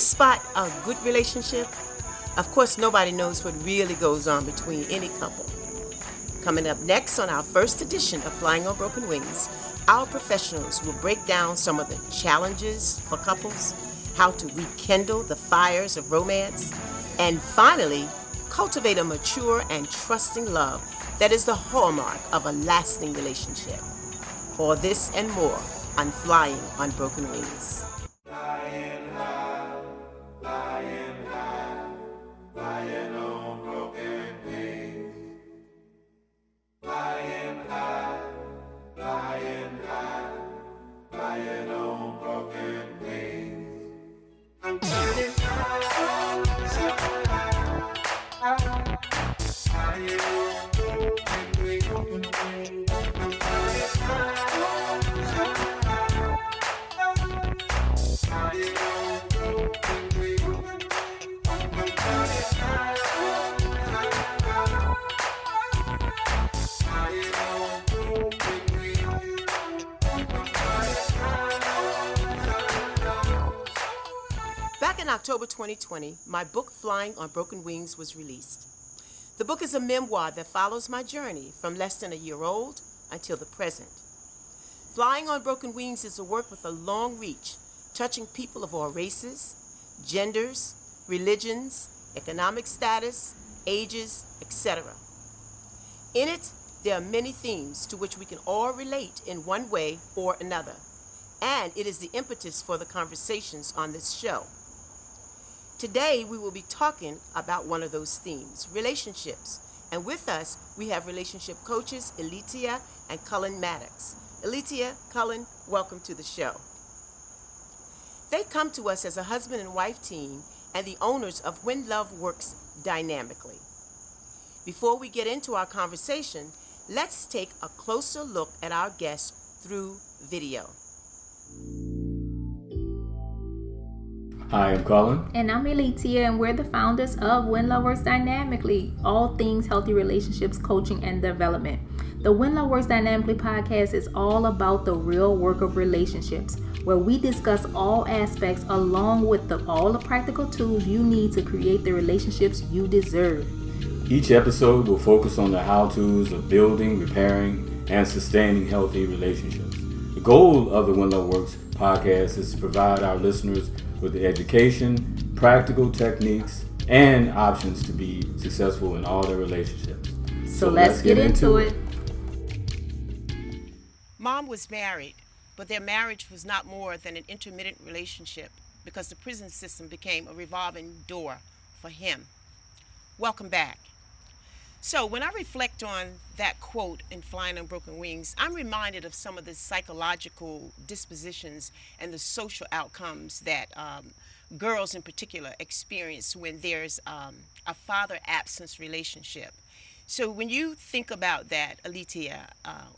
spot a good relationship? Of course, nobody knows what really goes on between any couple. Coming up next on our first edition of Flying on Broken Wings, our professionals will break down some of the challenges for couples, how to rekindle the fires of romance, and finally, cultivate a mature and trusting love that is the hallmark of a lasting relationship. All this and more on Flying on Broken Wings. Flying high, flying high, flying on broken wings. Flying high, flying high, flying on broken wings. I'm flying high, flying on broken wings. I'm flying Back in October 2020, my book Flying on Broken Wings was released. The book is a memoir that follows my journey from less than a year old until the present. Flying on Broken Wings is a work with a long reach, touching people of all races, genders, religions, economic status, ages, etc. In it, there are many themes to which we can all relate in one way or another, and it is the impetus for the conversations on this show. Today, we will be talking about one of those themes, relationships, and with us, we have relationship coaches Elitia and Cullen Mattox. Elitia, Cullen, welcome to the show. They come to us as a husband and wife team and the owners of When Love Works Dynamically. Before we get into our conversation, let's take a closer look at our guests through video. Hi, I'm Cullen. And I'm Elitia, and we're the founders of When Love Works Dynamically, all things healthy relationships, coaching, and development. The When Love Works Dynamically podcast is all about the real work of relationships, where we discuss all aspects along with all the practical tools you need to create the relationships you deserve. Each episode will focus on the how-tos of building, repairing, and sustaining healthy relationships. The goal of the When Love Works podcast is to provide our listeners with the education, practical techniques, and options to be successful in all their relationships. So let's get into it. Mom was married, but their marriage was not more than an intermittent relationship because the prison system became a revolving door for him. Welcome back. So when I reflect on that quote in Flying on Broken Wings, I'm reminded of some of the psychological dispositions and the social outcomes that girls in particular experience when there's a father-absence relationship. So when you think about that, Elitia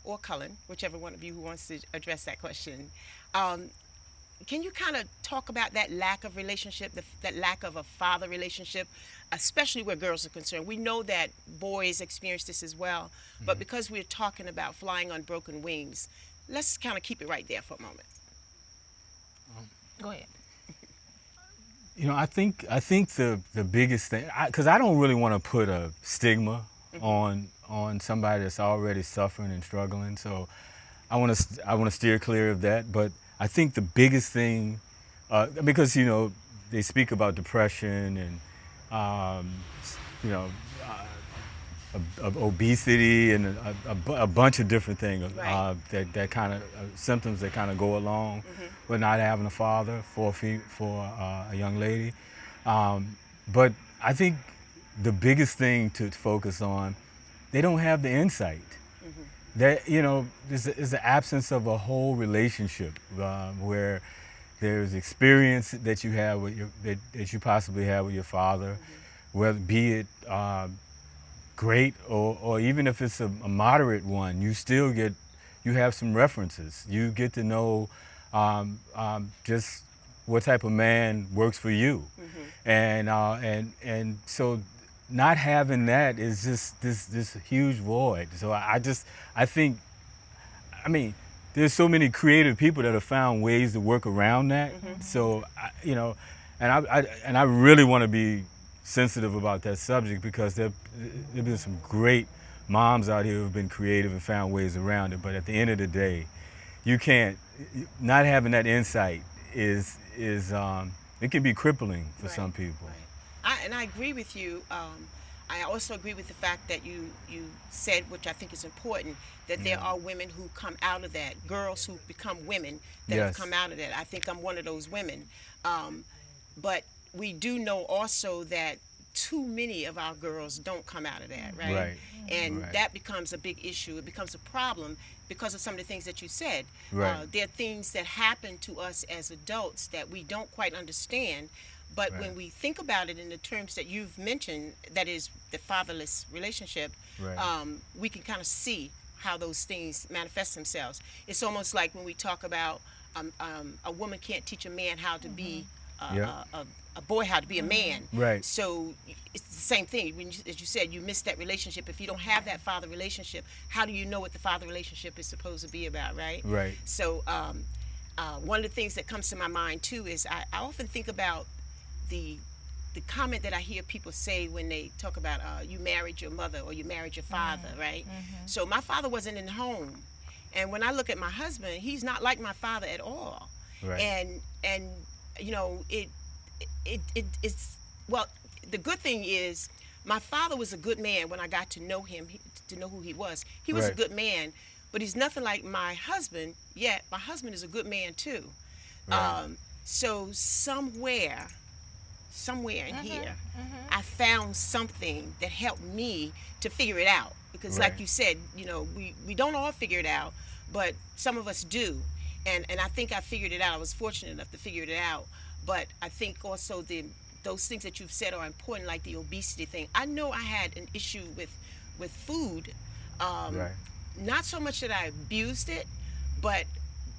or Cullen, whichever one of you who wants to address that question, can you kind of talk about that lack of relationship, that lack of a father relationship, especially where girls are concerned? We know that boys experience this as well, but because we're talking about flying on broken wings, let's kind of keep it right there for a moment. Go ahead. You know, I think the biggest thing, because I don't really want to put a stigma on somebody that's already suffering and struggling, so I want to steer clear of that. But I think the biggest thing, because they speak about depression and obesity and a bunch of different things that kind of symptoms that kind of go along with not having a father for a young lady. But I think the biggest thing to focus on, they don't have the insight. That is the absence of a whole relationship where there's experience that you have with that you possibly have with your father, whether be it great or even if it's a moderate one, you have some references. You get to know just what type of man works for you, and so not having that is just this huge void. So I think, there's so many creative people that have found ways to work around that. So, and and I really want to be sensitive about that subject because there've been some great moms out here who've been creative and found ways around it. But at the end of the day, you can't. Not having that insight is it can be crippling for some people. And I agree with you. I also agree with the fact that you said, which I think is important, that there are women who come out of that, girls who become women that have come out of that. I think I'm one of those women. But we do know also that too many of our girls don't come out of that, right? And that becomes a big issue. It becomes a problem because of some of the things that you said. There are things that happen to us as adults that we don't quite understand. But when we think about it in the terms that you've mentioned, that is the fatherless relationship, we can kind of see how those things manifest themselves. It's almost like when we talk about a woman can't teach a man how to be a boy how to be a man. So it's the same thing. When as you said, you miss that relationship. If you don't have that father relationship, how do you know what the father relationship is supposed to be about, right? So one of the things that comes to my mind too is I often think about the comment that I hear people say when they talk about you married your mother or you married your father, right? So my father wasn't in the home, and when I look at my husband, he's not like my father at all. And you know, it's well, the good thing is my father was a good man when I got to know him, to know who he was. He was a good man, but he's nothing like my husband, yet my husband is a good man too. So somewhere in here, I found something that helped me to figure it out. Because like you said, you know, we don't all figure it out, but some of us do. And I think I figured it out. I was fortunate enough to figure it out. But I think also those things that you've said are important, like the obesity thing. I know I had an issue with food. Not so much that I abused it, but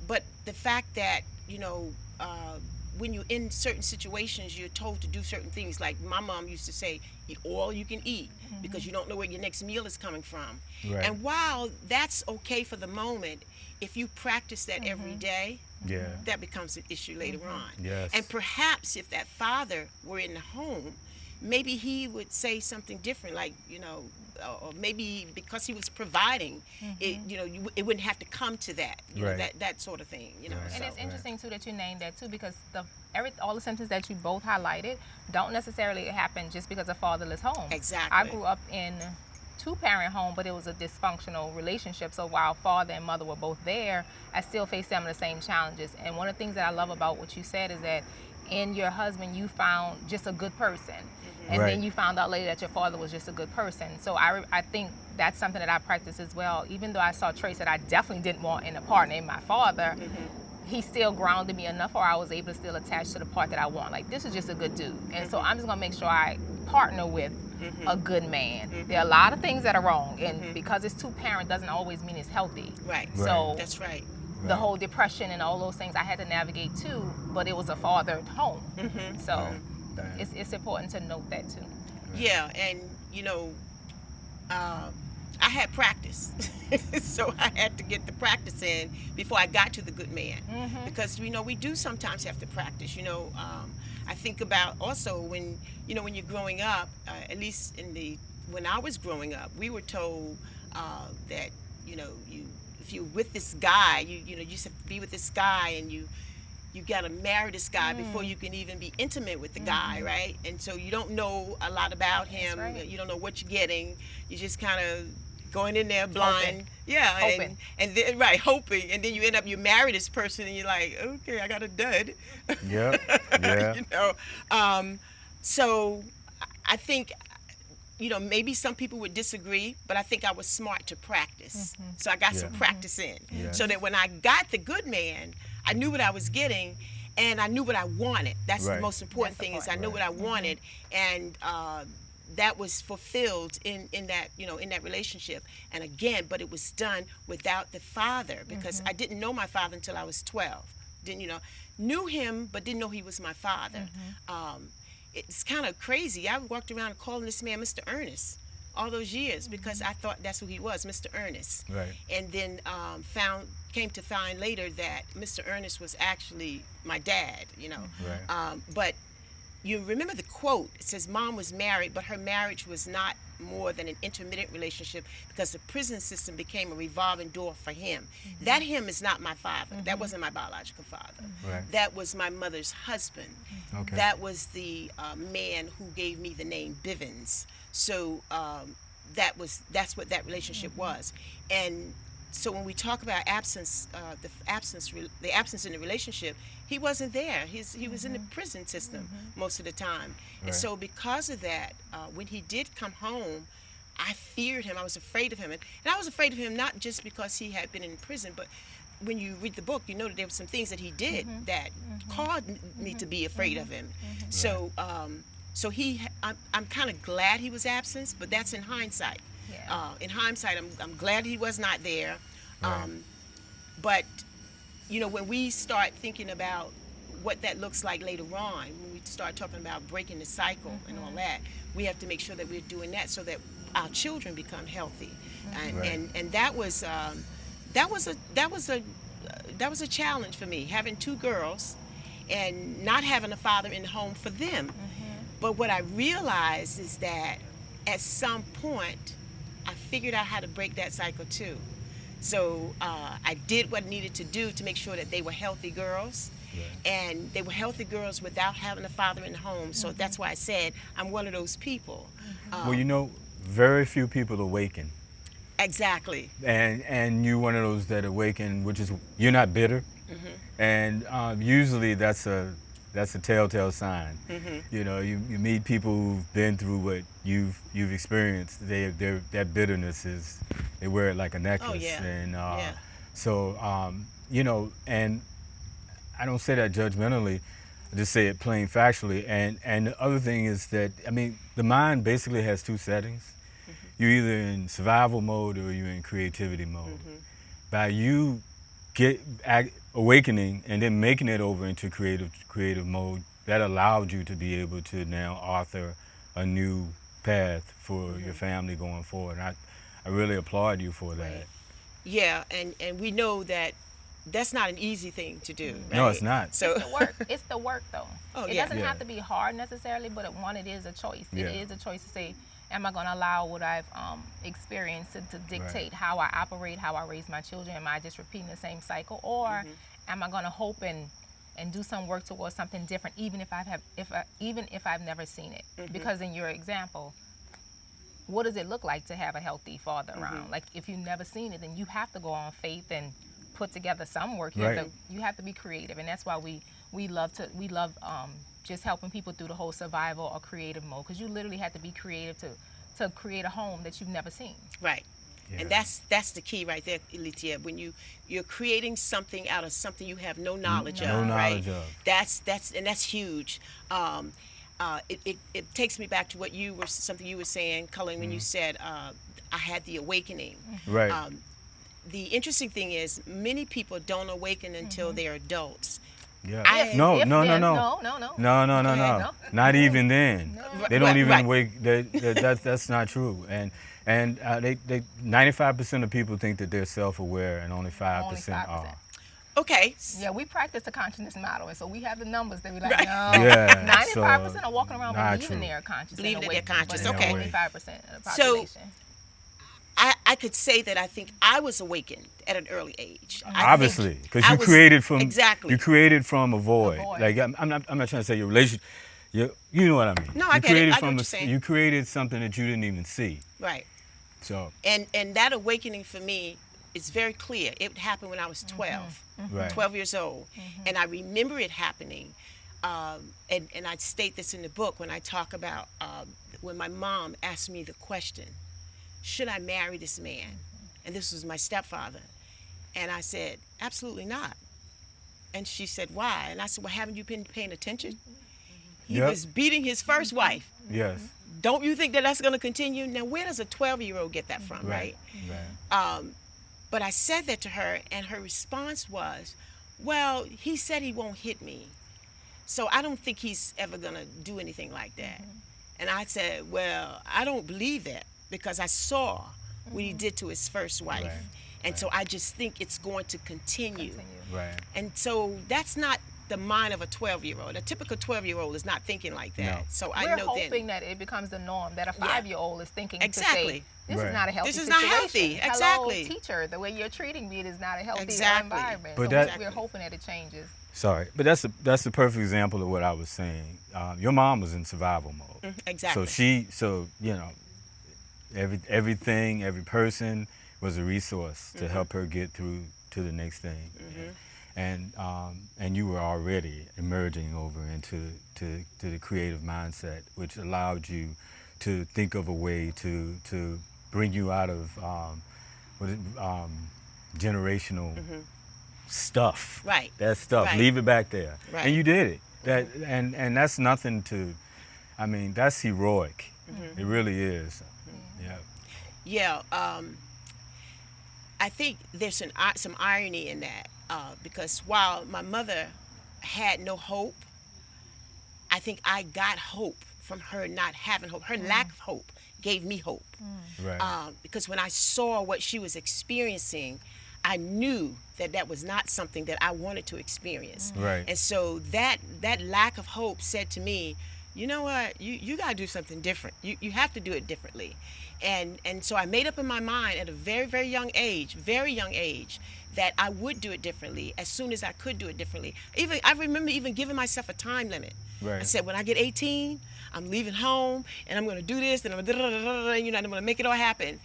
the fact that, you know, when you're in certain situations, you're told to do certain things. Like my mom used to say, eat all you can eat because you don't know where your next meal is coming from. And while that's okay for the moment, if you practice that every day, that becomes an issue later on. And perhaps if that father were in the home, maybe he would say something different, like, you know, or maybe because he was providing, it, you know, it wouldn't have to come to that, you know, that sort of thing, you know. And it's interesting too that you named that too, because all the symptoms that you both highlighted don't necessarily happen just because of fatherless home. I grew up in two-parent home, but it was a dysfunctional relationship. So while father and mother were both there, I still faced some of the same challenges. And one of the things that I love about what you said is that in your husband, you found just a good person. And then you found out later that your father was just a good person. So I think that's something that I practice as well. Even though I saw traits that I definitely didn't want in a partner, in my father, he still grounded me enough, or I was able to still attach to the part that I want. Like, this is just a good dude. And so I'm just going to make sure I partner with a good man. There are a lot of things that are wrong. And because it's two-parent doesn't always mean it's healthy. So that's right. The whole depression and all those things I had to navigate too, but it was a fathered home. So it's important to note that too. Yeah, and you know, I had practice, so I had to get the practice in before I got to the good man, because you know we do sometimes have to practice. You know, I think about also when when you're growing up, at least when I was growing up, we were told that if you're with this guy, you just have to be with this guy, and you got to marry this guy before you can even be intimate with the guy, right? And so you don't know a lot about him. You don't know what you're getting. You're just kind of going in there blind. Hoping. And then, hoping. And then you marry this person and you're like, okay, I got a dud. You know? So I think, maybe some people would disagree, but I think I was smart to practice. So I got some practice in. So that when I got the good man, I knew what I was getting, and I knew what I wanted. That's the most important thing, is I knew what I wanted, and that was fulfilled in that in that relationship. And again, but it was done without the father, because I didn't know my father until I was 12. Knew him, but didn't know he was my father. It's kind of crazy. I walked around calling this man Mr. Ernest all those years because I thought that's who he was, Mr. Ernest. And then came to find later that Mr. Ernest was actually my dad, But you remember the quote, it says mom was married, but her marriage was not more than an intermittent relationship because the prison system became a revolving door for him. That him is not my father. That wasn't my biological father. Right. That was my mother's husband. Okay. That was the man who gave me the name Bivens. So that's what that relationship was. And so when we talk about absence, the absence in the relationship, he wasn't there. He was in the prison system most of the time. And Right. so because of that, when he did come home, I feared him. I was afraid of him. And I was afraid of him not just because he had been in prison, but when you read the book, you know that there were some things that he did that caused me to be afraid of him. So I'm kind of glad he was absent, but that's in hindsight. Yeah. In hindsight, I'm glad he was not there. Right. But you know, when we start thinking about what that looks like later on, when we start talking about breaking the cycle and all that, we have to make sure that we're doing that so that our children become healthy. And Right. and that was a challenge for me, having two girls and not having a father in the home for them. But what I realized is that at some point, I figured out how to break that cycle too. So I did what I needed to do to make sure that they were healthy girls. And they were healthy girls without having a father in the home. So that's why I said I'm one of those people. Well, you know, very few people awaken. Exactly. And you're one of those that awaken, which is you're not bitter. And usually that's a telltale sign. You know, you meet people who've been through what you've experienced. That bitterness is, they wear it like a necklace. yeah. And Yeah. so you know, and I don't say that judgmentally. I just say it plain factually. And the other thing is that, I mean, the mind basically has two settings. You're either in survival mode or you're in creativity mode. By you awakening and then making it over into creative mode, that allowed you to be able to now author a new path for your family going forward. And I really applaud you for that. Right. Yeah, and we know that that's not an easy thing to do. Right? No, it's not. So It's the work. It's the work, though. Oh, it yeah. doesn't Yeah. have to be hard necessarily, but it is a choice. Yeah. It is a choice to say, am I going to allow what I've experienced to dictate how I operate, how I raise my children? Am I just repeating the same cycle, or am I going to hope and do some work towards something different, even if I've never seen it? Because in your example, what does it look like to have a healthy father around? Like, if you've never seen it, then you have to go on faith and put together some work. You have to be creative, and that's why we love just helping people through the whole survival or creative mode, because you literally have to be creative to create a home that you've never seen. right. Yeah. And that's the key right there, Elitia. When you're creating something out of something you have no knowledge of, No right? knowledge of. That's huge. It takes me back to something you were saying, Cullen, when you said I had the awakening. Right. The interesting thing is many people don't awaken until they're adults. Yeah. I- No. No. ahead. Not even then. They don't Right, even right. wake. That's not true. And they 95% of people think that they're self-aware, and only 5% are. Okay. Yeah, we practice the consciousness model, and so we have the numbers that we like. Right. No, Yeah, 95% so are walking around not believing true. they're conscious, Believing and that they're awake, conscious, but okay. only 5% of the So- population. I could say that I think I was awakened at an early age. I Obviously, think because I you was- created from exactly. You created from a void. void. Like I'm not trying to say your relationship. You know what I mean. No, I you get it. created I know from what a- you're saying. You created something that you didn't even see. right. So And that awakening for me is very clear. It happened when I was 12, right. 12 years old, and I remember it happening. And I state this in the book when I talk about when my mom asked me the question, should I marry this man? And this was my stepfather. And I said, absolutely not. And she said, why? And I said, well, haven't you been paying attention? He Yep. was beating his first wife. Yes. Don't you think that that's going to continue? Now, where does a 12-year-old get that from, right? Right. But I said that to her, and her response was, well, he said he won't hit me. So I don't think he's ever going to do anything like that. And I said, well, I don't believe that, because I saw what he did to his first wife. Right. And so I just think it's going to continue. Right. And so that's not the mind of a 12-year-old. A typical 12-year-old is not thinking like that. No. So We're I know hoping that it becomes the norm, that a 5-year-old is thinking Exactly. to say, this Right. is not a healthy This is situation. not healthy. Exactly. Hello, teacher, the way you're treating me, it is not a healthy Exactly. environment. But So that- we're hoping that it changes. Sorry, but that's the perfect example of what I was saying. Your mom was in survival mode. Exactly. So you know, everything, every person was a resource to help her get through to the next thing. And you were already emerging over into to the creative mindset, which allowed you to think of a way to bring you out of generational stuff. Right. That stuff. Right. Leave it back there. Right. And you did it. That and that's nothing to. I mean, that's heroic. It really is. Yeah. Yeah. I think there's some irony in that because while my mother had no hope, I think I got hope from her not having hope. Her lack of hope gave me hope. Right. Because when I saw what she was experiencing, I knew that was not something that I wanted to experience. Right. And so that lack of hope said to me, you know what, you got to do something different. You have to do it differently. And so I made up in my mind at a very, very young age, that I would do it differently as soon as I could do it differently. I remember even giving myself a time limit. Right. I said, when I get 18, I'm leaving home and I'm going to do this and I'm going to make it all happen.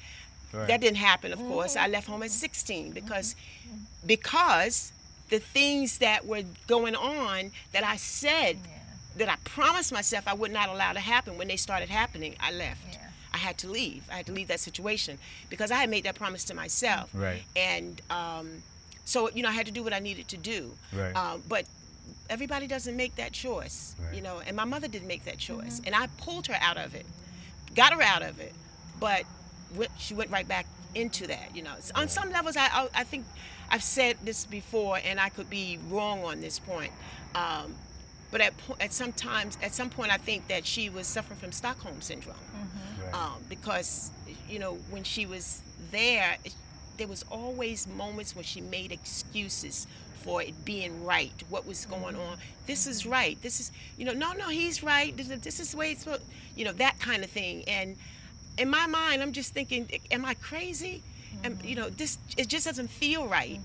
Right. That didn't happen, of course. I left home at 16 because the things that were going on that I said, that I promised myself I would not allow to happen, when they started happening, I left. Yeah. I had to leave. I had to leave that situation because I had made that promise to myself. Right. And so, I had to do what I needed to do. Right. But everybody doesn't make that choice, Right. and my mother didn't make that choice. And I pulled her out of it, got her out of it, but she went right back into that, On some levels, I think I've said this before, and I could be wrong on this point. But at some point, I think that she was suffering from Stockholm syndrome. Right. Because, when she was there was always moments when she made excuses for it being right, what was going on. This is right. This is, no, he's right. This is the way it's, that kind of thing. And in my mind, I'm just thinking, am I crazy? And, it just doesn't feel right.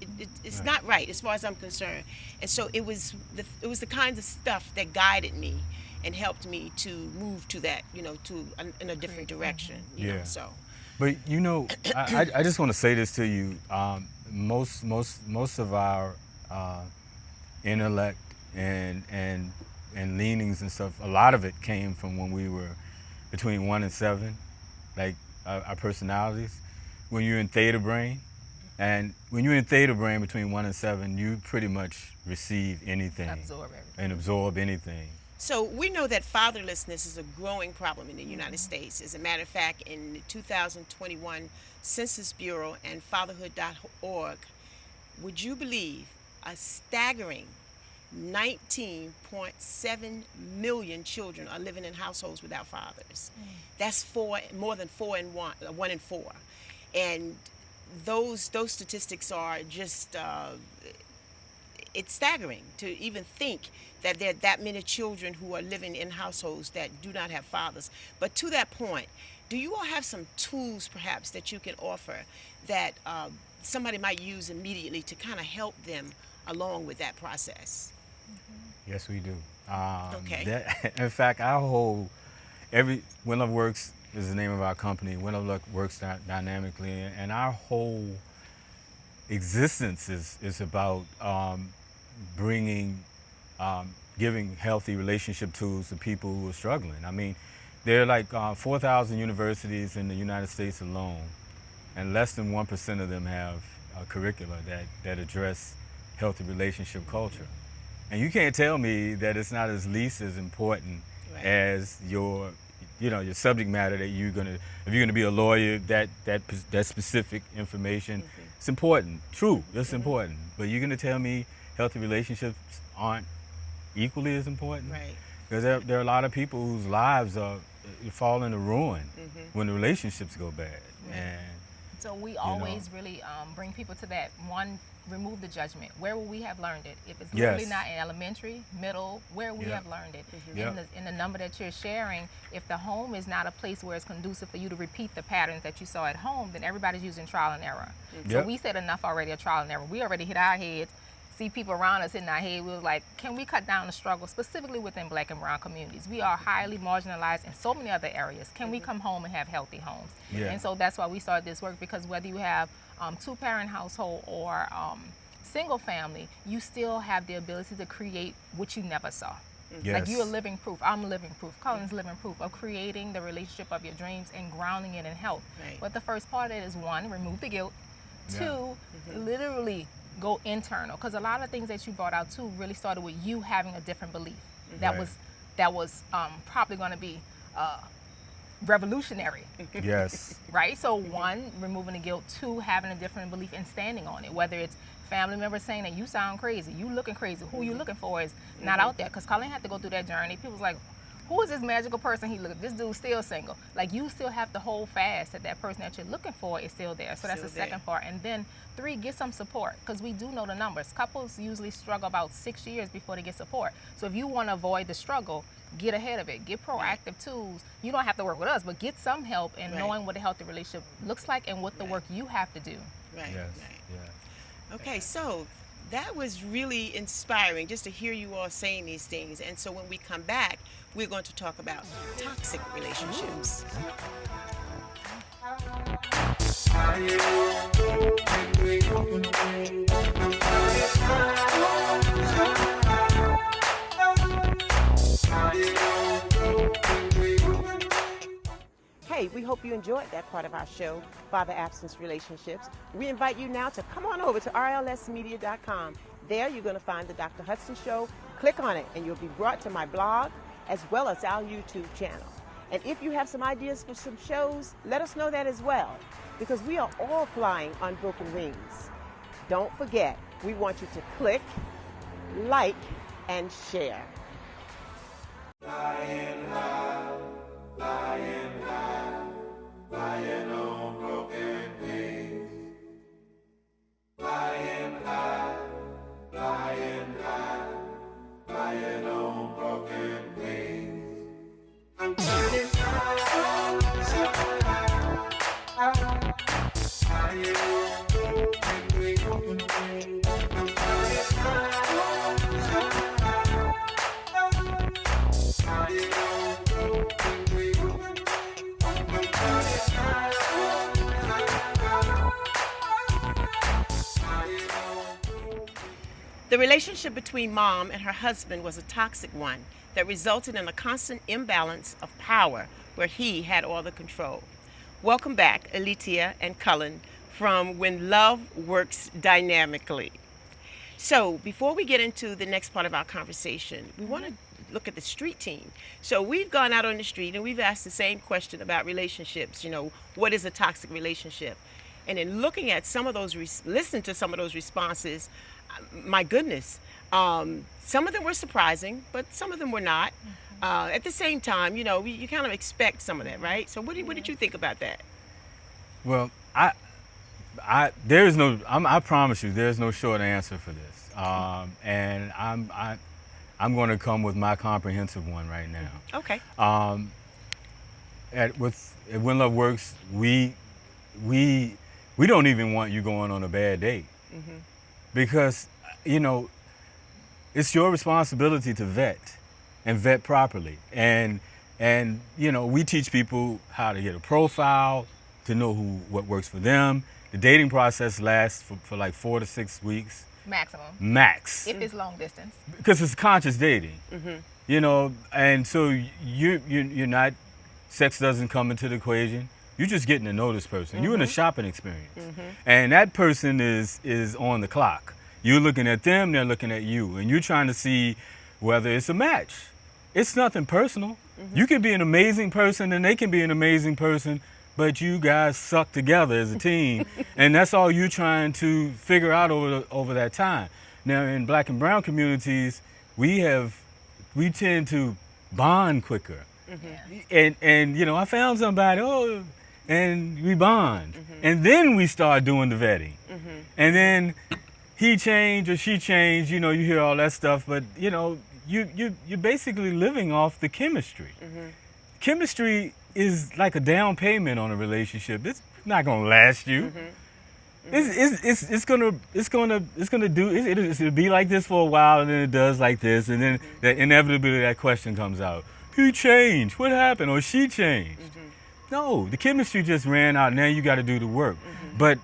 It's Right. not right as far as I'm concerned. And so it was the kinds of stuff that guided me and helped me to move to that, in a different direction. You know, Yeah. so. But I just want to say this to you. Most of our intellect and leanings and stuff, a lot of it came from when we were between 1 and 7, like our personalities. When you're in theta brain, and when you're in theta brain between 1 and 7, you pretty much receive anything and absorb anything. So we know that fatherlessness is a growing problem in the United States. As a matter of fact, in the 2021 Census Bureau and fatherhood.org, would you believe a staggering 19.7 million children are living in households without fathers. That's more than 1 in 4. And those statistics are just, it's staggering to even think that there are that many children who are living in households that do not have fathers. But to that point, do you all have some tools perhaps that you can offer that somebody might use immediately to kind of help them along with that process? Yes, we do. Okay. In fact, our whole, When Love Works is the name of our company. When Love Works dynamically, and our whole existence is about giving healthy relationship tools to people who are struggling. I mean, there are like 4,000 universities in the United States alone, and less than 1% of them have a curricula that address healthy relationship culture. And you can't tell me that it's not at least as important as your subject matter that if you're gonna be a lawyer, that specific information, it's important. True, it's important. But you're gonna tell me healthy relationships aren't equally as important? Right. Because there are a lot of people whose lives fall into ruin when the relationships go bad. And So we always really bring people to that one. Remove the judgment. Where will we have learned it? If it's literally not in elementary, middle, where we have learned it. In the number that you're sharing, if the home is not a place where it's conducive for you to repeat the patterns that you saw at home, then everybody's using trial and error. So we said enough already of trial and error. We already hit our heads. See people around us hitting our head. We was like, can we cut down the struggle, specifically within Black and brown communities? We are highly marginalized in so many other areas. Can we come home and have healthy homes? And so that's why we started this work, because whether you have two-parent household or single family, you still have the ability to create what you never saw. Like you're living proof. I'm living proof. Cullen's living proof of creating the relationship of your dreams and grounding it in health. But the first part of it is, one, remove the guilt. Two, literally go internal, because a lot of things that you brought out too really started with you having a different belief that was probably going to be revolutionary. Right? So one, removing the guilt. Two, having a different belief and standing on it, whether it's family members saying that you sound crazy, you looking crazy, who you looking for is not out there, because Cullen had to go through that journey. People's like, who is this magical person he look? This dude's still single. Like, you still have to hold fast that person that you're looking for is still there. So that's the second part. And then three, get some support, because we do know the numbers. Couples usually struggle about 6 years before they get support. So if you want to avoid the struggle, get ahead of it. Get proactive tools. You don't have to work with us, but get some help in knowing what a healthy relationship looks like and what the work you have to do. Okay, so that was really inspiring just to hear you all saying these things. And so when we come back, we're going to talk about toxic relationships. Hey, we hope you enjoyed that part of our show, Father Absence Relationships. We invite you now to come on over to rlsmedia.com. There you're going to find the Dr. Hudson Show. Click on it and you'll be brought to my blog as well as our YouTube channel. And if you have some ideas for some shows, let us know that as well, because we are all flying on broken wings. Don't forget, we want you to click, like, and share. Flying high, flying high, flying on broken wings. Flying high, flying high, flying on broken wings. I'm flying high, flying on broken wings. I'm flying The relationship between Mom and her husband was a toxic one that resulted in a constant imbalance of power where he had all the control. Welcome back, Elitia and Cullen, from When Love Works Dynamically. So before we get into the next part of our conversation, we want to look at the street team. So we've gone out on the street and we've asked the same question about relationships. You know, what is a toxic relationship? And in looking at some of those, listening to some of those responses, my goodness, some of them were surprising, but some of them were not. At the same time, you know, you kind of expect some of that, right? So what did you think about that? Well, I promise you, there's no short answer for this. And I'm going to come with my comprehensive one right now. Okay. At When Love Works, we don't even want you going on a bad date. Because, you know, it's your responsibility to vet properly. And you know, we teach people how to get a profile, to know what works for them. The dating process lasts for like 4 to 6 weeks. Maximum. Max. If it's long distance. Because it's conscious dating. You know, and so you're not, sex doesn't come into the equation. You're just getting to know this person. You're in a shopping experience. And that person is on the clock. You're looking at them, they're looking at you. And you're trying to see whether it's a match. It's nothing personal. You can be an amazing person and they can be an amazing person, but you guys suck together as a team. And that's all you're trying to figure out over that time. Now, in Black and brown communities, we tend to bond quicker. And you know, I found somebody, and we bond. And then we start doing the vetting. And then he changed or she changed, you hear all that stuff, but you're basically living off the chemistry. Chemistry is like a down payment on a relationship. It's not gonna last you. It's gonna be like this for a while, and then it does like this, and then inevitably that question comes out: Who changed? What happened? Or she changed? No, the chemistry just ran out. Now you got to do the work. But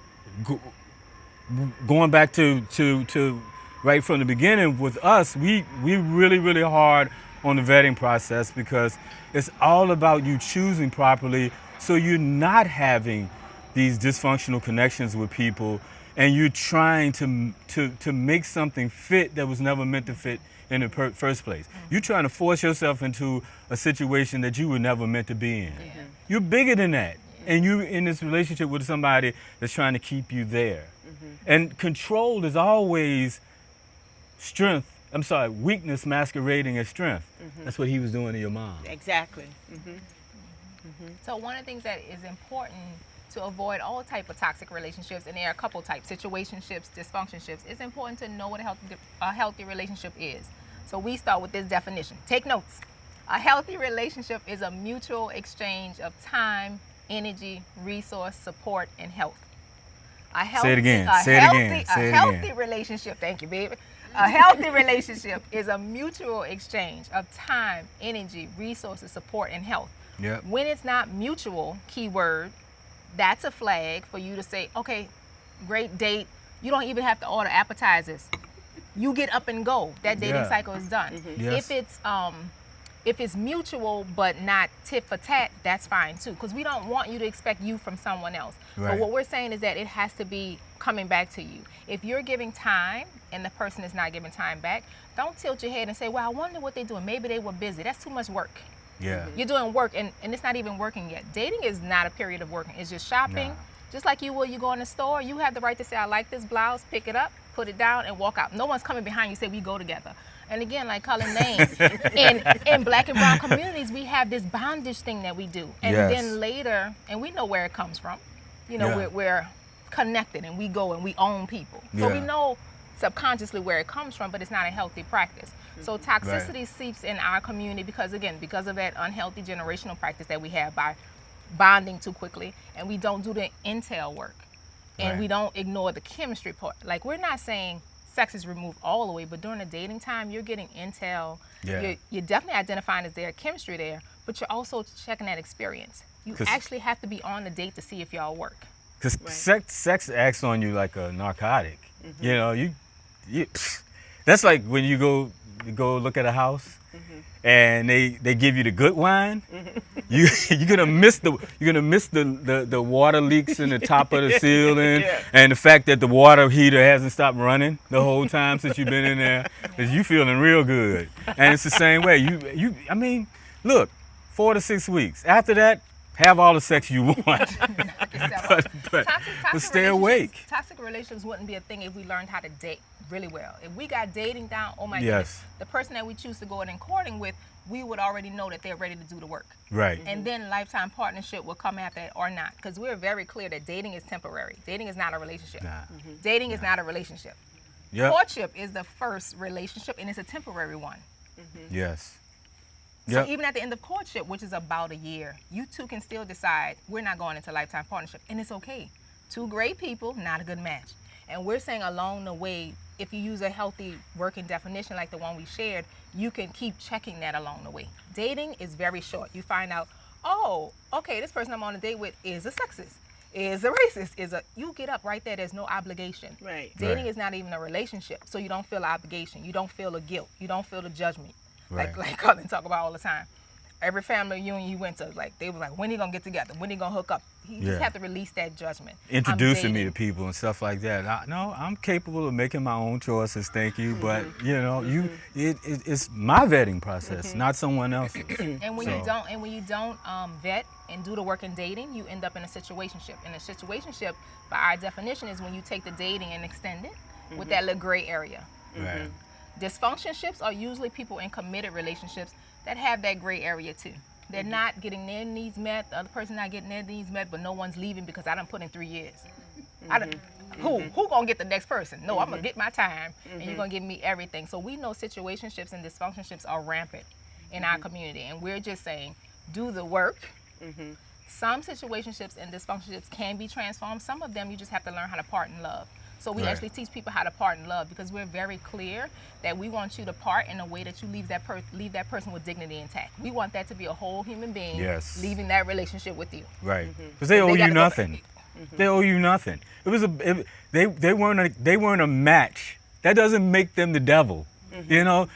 going back to right from the beginning with us, we really hard on the vetting process, because it's all about you choosing properly, so you're not having these dysfunctional connections with people, and you're trying to make something fit that was never meant to fit in the first place. You're trying to force yourself into a situation that you were never meant to be in. You're bigger than that, and you're in this relationship with somebody that's trying to keep you there. And control is always weakness masquerading as strength. That's what he was doing to your mom. Exactly. So one of the things that is important to avoid all type of toxic relationships, and there are a couple types, situationships, dysfunctionships, it's important to know what a healthy relationship is. So we start with this definition. Take notes. A healthy relationship is a mutual exchange of time, energy, resource, support, and health. Say it again. A healthy relationship, thank you, baby. A healthy relationship is a mutual exchange of time, energy, resources, support, and health. Yep. When it's not mutual, keyword, that's a flag for you to say, okay, great date. You don't even have to order appetizers. You get up and go. That dating cycle is done. Yes. If it's mutual but not tit for tat, that's fine too, because we don't want you to expect you from someone else. Right. But what we're saying is that it has to be coming back to you. If you're giving time and the person is not giving time back, don't tilt your head and say, well, I wonder what they're doing. Maybe they were busy. That's too much work. Yeah. You're doing work, and it's not even working yet. Dating is not a period of working. It's just shopping. Nah. Just like you go in the store, you have the right to say, I like this blouse, pick it up, put it down, and walk out. No one's coming behind you say, we go together. And again, like Cullen named, in Black and brown communities, we have this bondage thing that we do. And then later, and we know where it comes from. We're connected, and we go and we own people. So we know subconsciously where it comes from, but it's not a healthy practice. So toxicity seeps in our community because of that unhealthy generational practice that we have by bonding too quickly, and we don't do the intel work, and we don't ignore the chemistry part. Like, we're not saying sex is removed all the way, but during the dating time, you're getting intel. You're definitely identifying is there chemistry there, but you're also checking that experience. You actually have to be on the date to see if y'all work. Because sex acts on you like a narcotic. You that's like when you go look at a house and they give you the good wine. You're gonna miss the water leaks in the top of the ceiling, and the fact that the water heater hasn't stopped running the whole time since you've been in there, because you feeling real good. And it's the same way. I mean, look, 4 to 6 weeks. After that, have all the sex you want. but stay awake. Toxic relationships wouldn't be a thing if we learned how to date really well. If we got dating down, oh my goodness, the person that we choose to go in and courting with, we would already know that they're ready to do the work. Right. And then lifetime partnership will come after it or not, because we're very clear that dating is temporary. Dating is not a relationship. Dating is not a relationship. Courtship is the first relationship, and it's a temporary one. Yes. So even at the end of courtship, which is about a year, you two can still decide we're not going into lifetime partnership, and it's okay. Two great people, not a good match. And we're saying along the way, if you use a healthy working definition like the one we shared, you can keep checking that along the way. Dating is very short. You find out, oh, okay, this person I'm on a date with is a sexist, is a racist, you get up right there. There's no obligation. Right. Dating is not even a relationship, so you don't feel the obligation. You don't feel the guilt. You don't feel the judgment. Like Cullen talk about all the time. Every family reunion you went to, like, they was like, when are you gonna get together? When are you gonna hook up? You just have to release that judgment. Introducing me to people and stuff like that. I'm capable of making my own choices, thank you. But it's my vetting process, not someone else's. And when you don't vet and do the work in dating, you end up in a situationship. And a situationship, by our definition, is when you take the dating and extend it with that little gray area. Right. Dysfunctionships are usually people in committed relationships that have that gray area too. They're not getting their needs met. The other person not getting their needs met, but no one's leaving because I done put in 3 years. I done, who gonna get the next person? No, I'm gonna get my time, and you're gonna give me everything. So we know situationships and dysfunctionships are rampant in our community, and we're just saying, do the work. Some situationships and dysfunctionships can be transformed. Some of them you just have to learn how to part in love. So we actually teach people how to part in love because we're very clear that we want you to part in a way that you leave that person with dignity intact. We want that to be a whole human being leaving that relationship with you. Right. Because they owe you nothing. They owe you nothing. They weren't a match. That doesn't make them the devil. You know?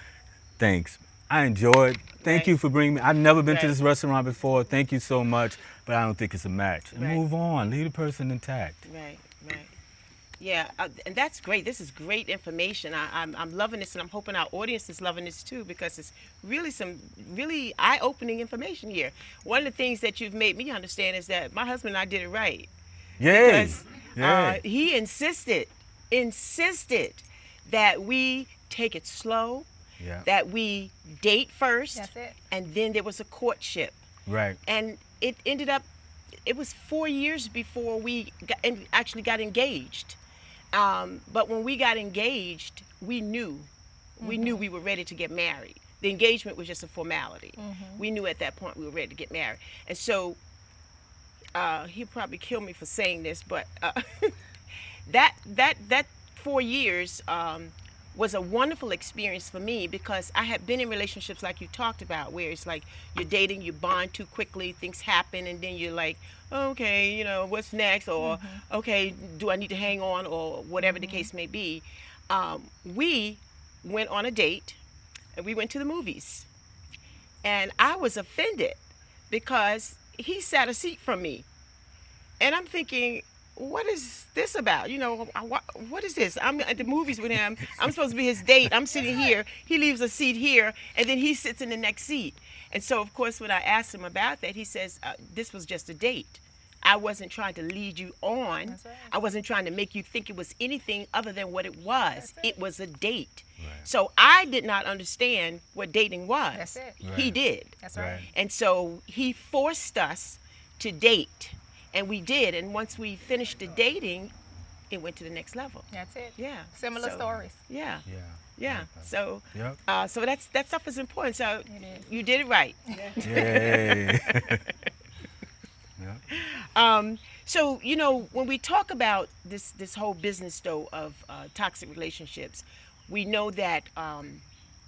Thanks. I enjoyed. Thank you for bringing me. I've never been to this restaurant before. Thank you so much. But I don't think it's a match. And move on. Leave the person intact. Right. Yeah, and that's great. This is great information. I'm loving this, and I'm hoping our audience is loving this too, because it's really some really eye-opening information here. One of the things that you've made me understand is that my husband and I did it right. Yay! Because he insisted that we take it slow, that we date first, and then there was a courtship. Right. And it ended up, it was 4 years before we actually got engaged. But when we got engaged, we knew we were ready to get married. The engagement was just a formality. We knew at that point we were ready to get married. And so he'll probably kill me for saying this, but that 4 years was a wonderful experience for me, because I had been in relationships like you talked about, where it's like you're dating, you bond too quickly, things happen, and then you're like, okay, you know, what's next? Or, okay, do I need to hang on? Or whatever the case may be. We went on a date, and we went to the movies. And I was offended because he sat a seat from me. And I'm thinking, what is this about? You know, what is this? I'm at the movies with him. I'm supposed to be his date. I'm sitting here. He leaves a seat here, and then he sits in the next seat. And so, of course, when I asked him about that, he says, this was just a date. I wasn't trying to lead you on. That's right. I wasn't trying to make you think it was anything other than what it was. It. It was a date. Right. So I did not understand what dating was. That's it. He did. That's right. And so he forced us to date. And we did. And once we finished the dating, it went to the next level. That's it. Yeah. Similar stories. Yeah. Yeah. Yeah. So, Yep. so that stuff is important. So It is. you did it right. Yay. So, you know, when we talk about this whole business, though, of toxic relationships, we know that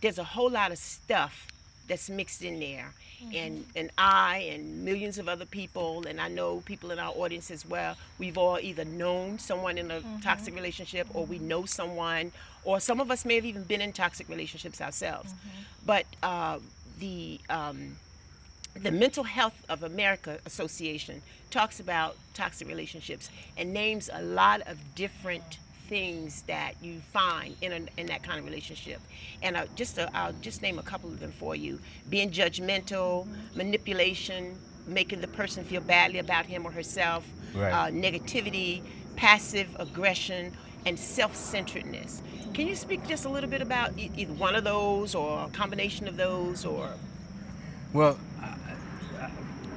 there's a whole lot of stuff that's mixed in there. And I and millions of other people, and I know people in our audience as well, we've all either known someone in a toxic relationship, or we know someone, or some of us may have even been in toxic relationships ourselves. But the Mental Health of America Association talks about toxic relationships and names a lot of different things that you find in that kind of relationship. And I'll just name a couple of them for you. Being judgmental, manipulation, making the person feel badly about him or herself, negativity, passive aggression, and self-centeredness. Can you speak just a little bit about either one of those, or a combination of those, or? Well,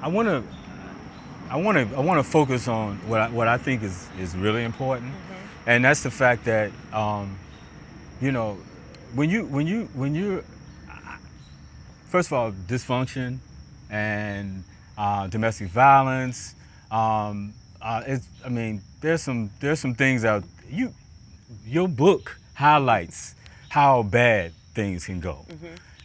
I want to focus on what I think is really important, and that's the fact that you know, when you first of all, dysfunction and domestic violence. There's some things out. Your book highlights how bad things can go.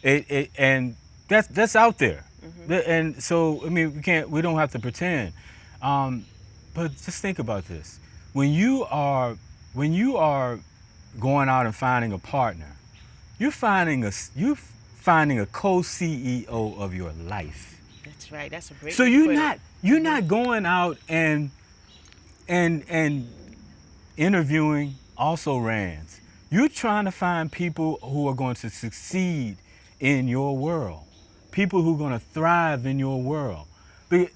And that's out there. And so, I mean, we don't have to pretend. But just think about this. When you are going out and finding a partner, you're finding a co-CEO of your life. That's right. That's a great. So you're not going out and interviewing also-rans. You're trying to find people who are going to succeed in your world, people who are going to thrive in your world. Because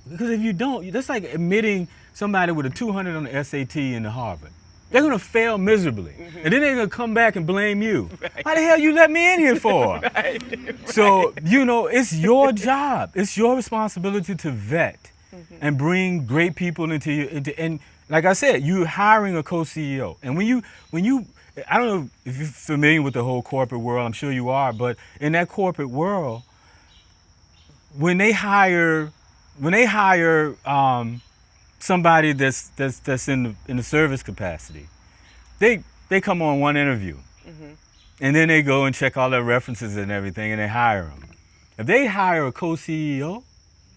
if you don't, that's like admitting somebody with a 200 on the SAT into Harvard. They're going to fail miserably. And then they're going to come back and blame you. Why the hell you let me in here for? So, it's your job. It's your responsibility to vet and bring great people and like I said, you're hiring a co-CEO. And when you, I don't know if you're familiar with the whole corporate world, I'm sure you are, but in that corporate world, when they hire somebody that's in the service capacity, they come on one interview, and then they go and check all their references and everything, and they hire them. If they hire a co-CEO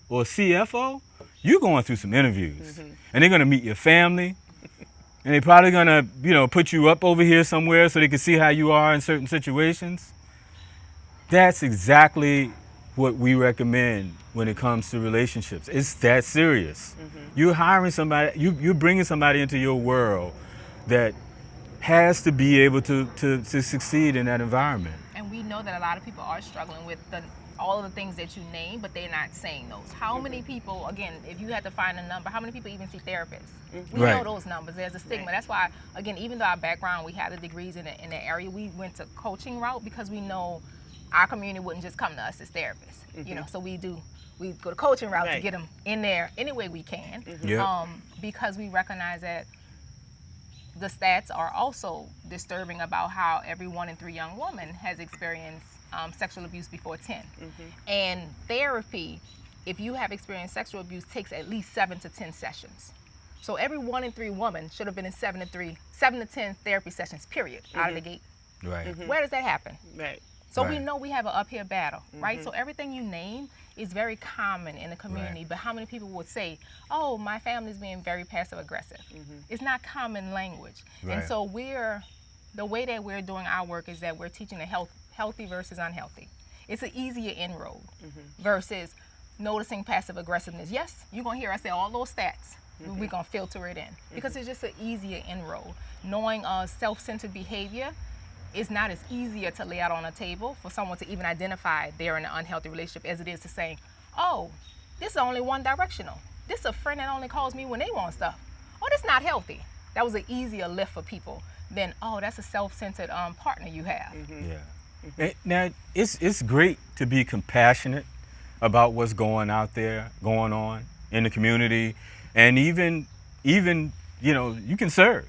or a CFO, you're going through some interviews, and they're going to meet your family, and they're probably going to put you up over here somewhere so they can see how you are in certain situations. That's exactly what we recommend when it comes to relationships. It's that serious. You're hiring somebody, you're bringing somebody into your world that has to be able to succeed in that environment. And we know that a lot of people are struggling with all of the things that you name, but they're not saying those. How many people, again, if you had to find a number, how many people even see therapists? We know those numbers. There's a stigma. That's why, again, even though our background, we have the degrees in the area, we went to coaching route because we know our community wouldn't just come to us as therapists. So we go to coaching route to get them in there any way we can, because we recognize that the stats are also disturbing about how every 1 in 3 young women has experienced sexual abuse before 10. And therapy, if you have experienced sexual abuse, takes at least 7 to 10 sessions. So every 1 in 3 women should have been in 7 to 10 therapy sessions, period, out of the gate. Right. Where does that happen? Right. So we know we have an uphill battle, right? So everything you name is very common in the community, but how many people would say, oh, my family's being very passive aggressive? It's not common language. And so the way that we're doing our work is that we're teaching the healthy versus unhealthy. It's an easier inroad versus noticing passive aggressiveness. Yes, you're gonna hear us say all those stats. We're gonna filter it in because it's just an easier inroad. Knowing self-centered behavior is not as easier to lay out on a table for someone to even identify they're in an unhealthy relationship as it is to saying, oh, this is only one directional. This is a friend that only calls me when they want stuff. Oh, that's not healthy. That was an easier lift for people than, oh, that's a self-centered partner you have. Now, it's great to be compassionate about what's going on in the community, and even you can serve.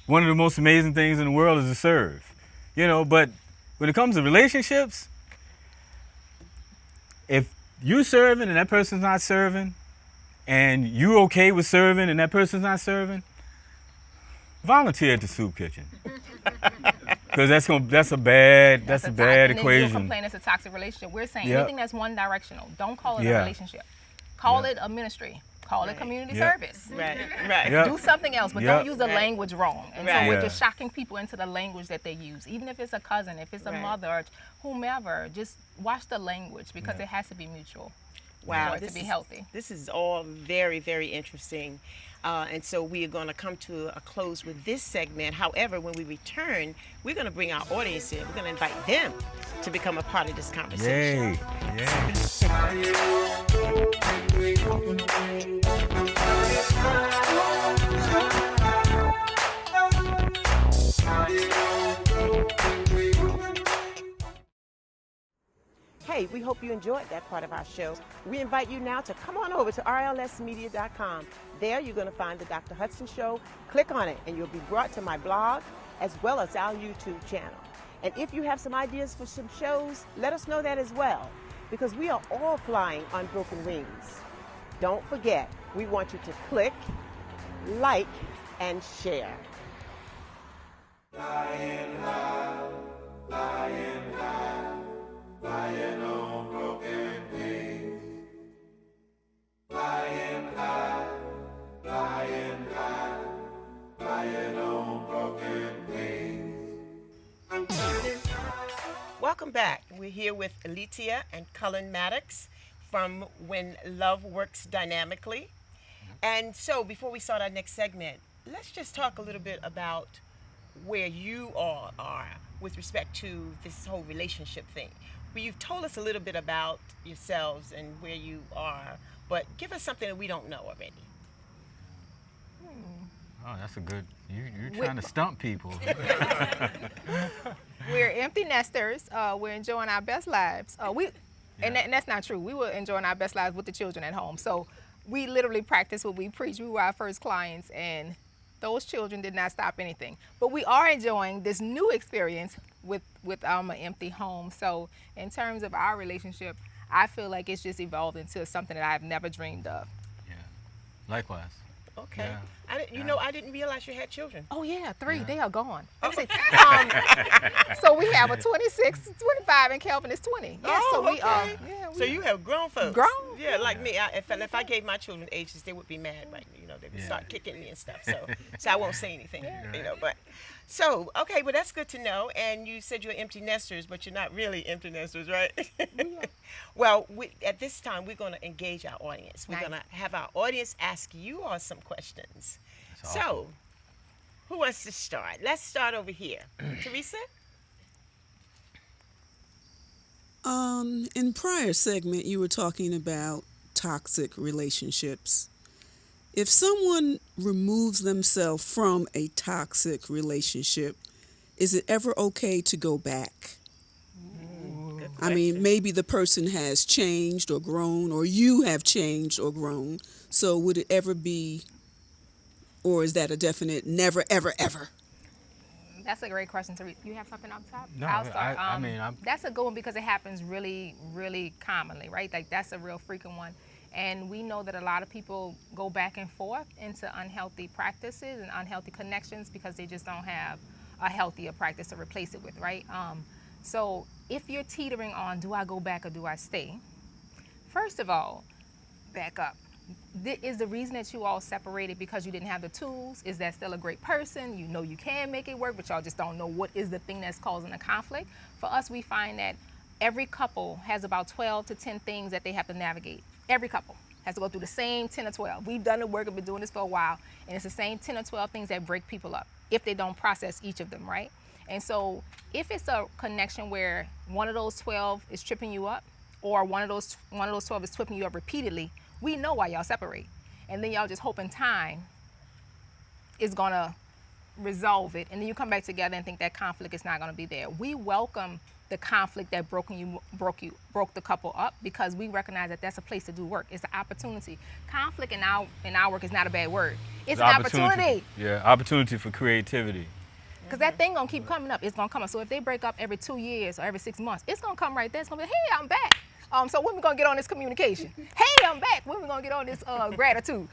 One of the most amazing things in the world is to serve, but when it comes to relationships, if you're serving and that person's not serving, and you're okay with serving and that person's not serving, volunteer at the soup kitchen. Because that's a bad equation. And then complain it's a toxic relationship. We're saying anything that's one directional, don't call it a relationship. Call it a ministry. Call it community service. Do something else, but don't use the language wrong. And so we're just shocking people into the language that they use. Even if it's a cousin, if it's a mother, or whomever, just watch the language because it has to be mutual. Wow, for it to be healthy. This is all very, very interesting. And so we are going to come to a close with this segment. However, when we return, we're going to bring our audience in. We're going to invite them to become a part of this conversation. Hey, we hope you enjoyed that part of our show. We invite you now to come on over to rlsmedia.com. There you're going to find the Dr. Hudson Show. Click on it and you'll be brought to my blog as well as our YouTube channel. And if you have some ideas for some shows, let us know that as well, because we are all flying on broken wings. Don't forget, we want you to click, like, and share. Flying high, flying high, flying on broken wings. Flying high, flying high, flying on broken wings. Welcome back. We're here with Elitia and Cullen Mattox from When Love Works Dynamically. And so before we start our next segment, let's just talk a little bit about where you all are with respect to this whole relationship thing. Well, you've told us a little bit about yourselves and where you are, but give us something that we don't know already. Oh, that's a good. You're trying to stump people. We're empty nesters. We're enjoying our best lives. And that's not true. We were enjoying our best lives with the children at home. So we literally practice what we preach. We were our first clients, and those children did not stop anything. But we are enjoying this new experience with an empty home. So in terms of our relationship, I feel like it's just evolved into something that I've never dreamed of. Yeah. Likewise. Okay. Yeah. I didn't realize you had children. Oh yeah, 3. Yeah. They are gone. So we have a 26, 25, and Kelvin is 20. Yeah, so we okay. So we you have grown folks. Grown. Yeah, like me. If I gave my children ages, they would be mad, right? They would start kicking me and stuff. So I won't say anything. But so okay, well that's good to know. And you said you're empty nesters, but you're not really empty nesters, right? Well, at this time we're going to engage our audience. We're going to have our audience ask you all some questions. Awesome. So, who wants to start? Let's start over here. Teresa? In prior segment, you were talking about toxic relationships. If someone removes themselves from a toxic relationship, is it ever okay to go back? I mean, maybe the person has changed or grown, or you have changed or grown. So would it ever be, or is that a definite never, ever, ever? That's a great question, Teresa. You have something up top? No, I'll start. I'm. That's a good one because it happens really, really commonly, right? Like that's a real frequent one. And we know that a lot of people go back and forth into unhealthy practices and unhealthy connections because they just don't have a healthier practice to replace it with, right? So if you're teetering on, do I go back or do I stay? First of all, back up. Is the reason that you all separated because you didn't have the tools? Is that still a great person? You know you can make it work, but y'all just don't know what is the thing that's causing the conflict. For us, we find that every couple has about 12 to 10 things that they have to navigate. Every couple has to go through the same 10 or 12. We've done the work, we've been doing this for a while, and it's the same 10 or 12 things that break people up if they don't process each of them, right? And so if it's a connection where one of those 12 is tripping you up, or one of those 12 is tripping you up repeatedly, we know why y'all separate. And then y'all just hoping time is gonna resolve it. And then you come back together and think that conflict is not gonna be there. We welcome the conflict that broke the couple up because we recognize that that's a place to do work. It's an opportunity. Conflict in our work is not a bad word. It's an opportunity. Yeah, opportunity for creativity. Because that thing gonna keep coming up. It's gonna come up. So if they break up every 2 years or every 6 months, it's gonna come right there. It's gonna be, hey, I'm back. So when we gonna get on this communication? Hey, I'm back. When we gonna get on this gratitude?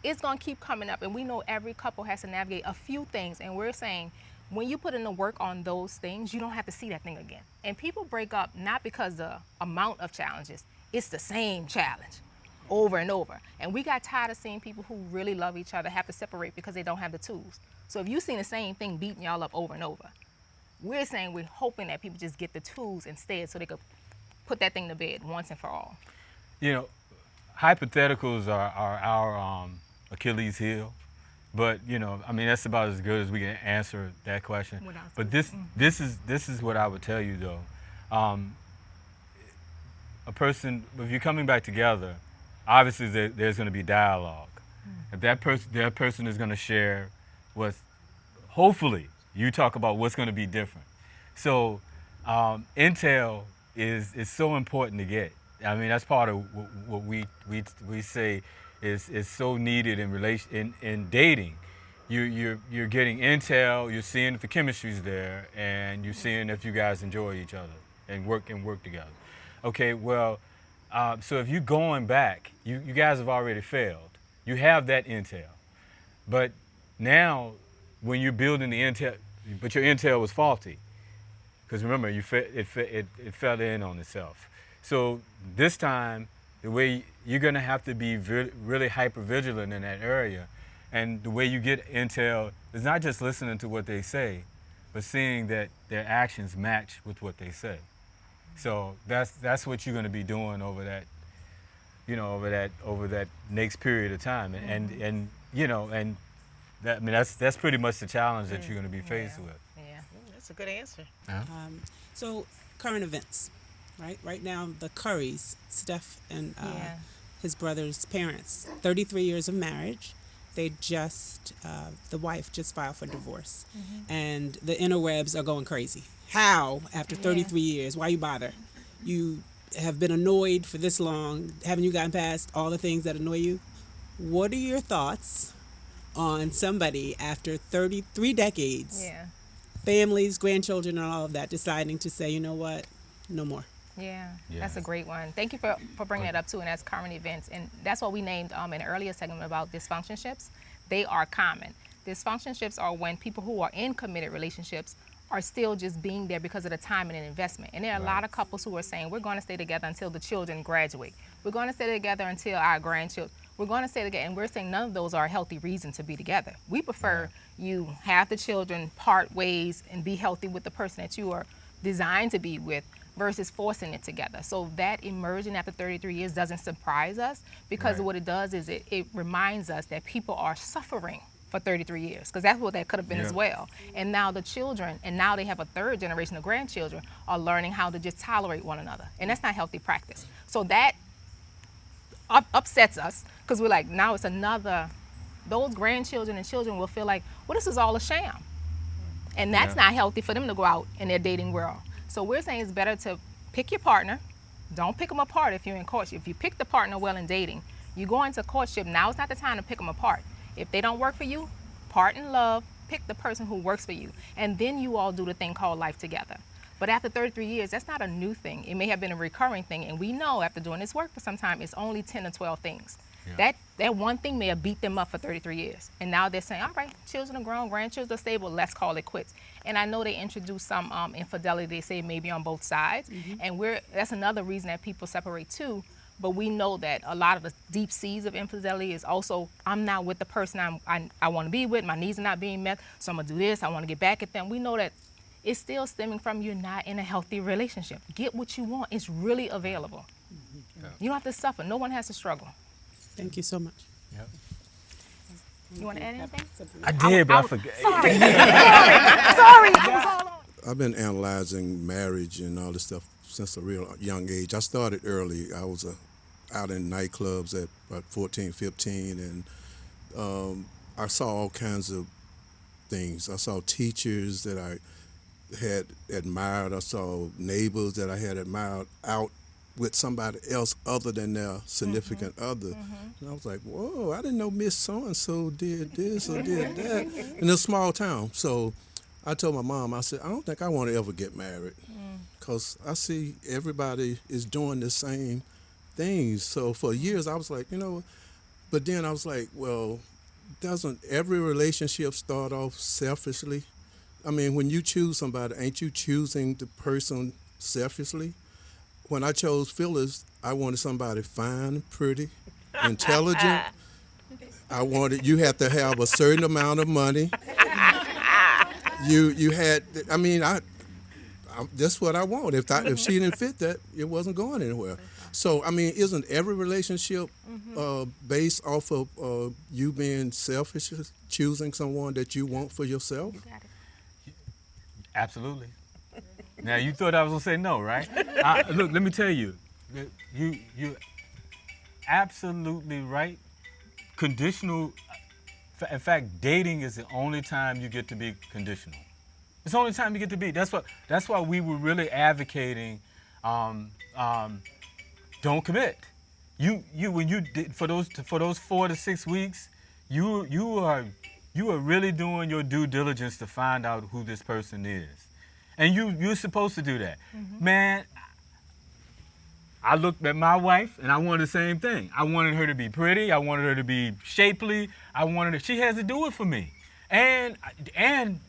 It's gonna keep coming up, and we know every couple has to navigate a few things, and we're saying when you put in the work on those things, you don't have to see that thing again. And people break up not because the amount of challenges, it's the same challenge over and over. And we got tired of seeing people who really love each other have to separate because they don't have the tools. So if you've seen the same thing beating y'all up over and over, we're saying we're hoping that people just get the tools instead so they could put that thing to bed once and for all. You know, hypotheticals are our Achilles heel, but I mean that's about as good as we can answer that question. But this is what I would tell you though. A person, if you're coming back together, obviously there's going to be dialogue. If that person is going to share what's, hopefully you talk about what's going to be different. So intel is so important to get. I mean, that's part of what we say is so needed in dating. You're getting intel. You're seeing if the chemistry's there, and you're seeing if you guys enjoy each other and work together. Okay, well, so if you're going back, you guys have already failed. You have that intel, but now when you're building the intel, but your intel was faulty. Because remember, it fell in on itself. So this time, the way you're going to have to be really hyper vigilant in that area, and the way you get intel is not just listening to what they say, but seeing that their actions match with what they say. So that's what you're going to be doing over that next period of time, and that, I mean that's pretty much the challenge that you're going to be faced with. That's a good answer. So current events, right? Right now, the Currys, Steph and his brother's parents, 33 years of marriage. they just, the wife just filed for divorce. And the interwebs are going crazy. How, after 33 years, why you bother? You have been annoyed for this long. Haven't you gotten past all the things that annoy you? What are your thoughts on somebody after 33 decades, families, grandchildren, and all of that, deciding to say, you know what, no more? Yeah, that's a great one. Thank you for bringing that up too, and that's current events. And that's what we named in an earlier segment about dysfunctionships. They are common. Dysfunctionships are when people who are in committed relationships are still just being there because of the time and an investment. And there are a lot of couples who are saying, we're going to stay together until the children graduate. We're going to stay together until our grandchildren. We're going to stay together. And we're saying none of those are a healthy reason to be together. We prefer you have the children, part ways, and be healthy with the person that you are designed to be with versus forcing it together. So that emerging after 33 years doesn't surprise us, because what it does is it reminds us that people are suffering for 33 years, because that's what that could have been as well. And now the children, and now they have a third generation of grandchildren, are learning how to just tolerate one another. And that's not healthy practice. So that upsets us, because we're like, now it's another, those grandchildren and children will feel like, well, this is all a sham. And that's not healthy for them to go out in their dating world. So we're saying it's better to pick your partner. Don't pick them apart if you're in courtship. If you pick the partner well in dating, you go into courtship, now it's not the time to pick them apart. If they don't work for you, part in love, pick the person who works for you. And then you all do the thing called life together. But after 33 years, that's not a new thing. It may have been a recurring thing. And we know after doing this work for some time, it's only 10 or 12 things. That one thing may have beat them up for 33 years. And now they're saying, all right, children are grown, grandchildren are stable, let's call it quits. And I know they introduced some infidelity, they say maybe on both sides. And that's another reason that people separate too. But we know that a lot of the deep seeds of infidelity is also, I'm not with the person I want to be with, my needs are not being met, so I'm going to do this, I want to get back at them. We know that it's still stemming from you're not in a healthy relationship. Get what you want. It's really available. You don't have to suffer. No one has to struggle. Thank you so much. You want to add anything? I did, but I forgot. Sorry. Sorry. I was all on. I've been analyzing marriage and all this stuff since a real young age. I started early. I was out in nightclubs at about 14, 15, and I saw all kinds of things. I saw teachers that I had admired. I saw neighbors that I had admired out with somebody else other than their significant other. And I was like, whoa, I didn't know Miss So-and-so did this or did that in a small town. So I told my mom, I said, I don't think I want to ever get married, because I see everybody is doing the same things. So for years I was like, you know, but then I was like, well, doesn't every relationship start off selfishly? I mean, when you choose somebody, ain't you choosing the person selfishly? When I chose Phyllis, I wanted somebody fine, pretty, intelligent. You had to have a certain amount of money. You had, I mean, that's what I want. If she didn't fit that, it wasn't going anywhere. So, I mean, isn't every relationship based off of you being selfish, choosing someone that you want for yourself? You got it. Absolutely. Now, you thought I was going to say no, right? Look, let me tell you. You're absolutely right. Conditional, in fact, dating is the only time you get to be conditional. It's the only time you get to be. That's why we were really advocating don't commit. When you did for those 4 to 6 weeks, you are really doing your due diligence to find out who this person is. And you're supposed to do that. Man, I looked at my wife and I wanted the same thing. I wanted her to be pretty. I wanted her to be shapely. She has to do it for me. And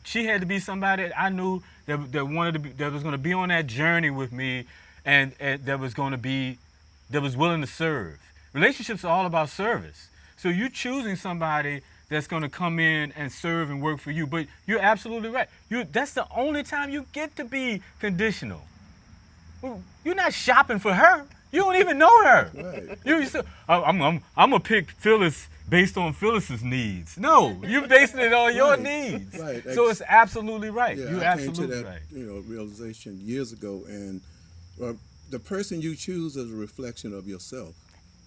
she had to be somebody that I knew that was going to be on that journey with me, and that was willing to serve. Relationships are all about service. So you're choosing somebody that's going to come in and serve and work for you. But you're absolutely right. That's the only time you get to be conditional. You're not shopping for her. You don't even know her. Right. I'm going to pick Phyllis based on Phyllis's needs. No, you're basing it on your needs. Right. So it's absolutely right. Yeah, you're absolutely right. I came to that realization years ago. And the person you choose is a reflection of yourself.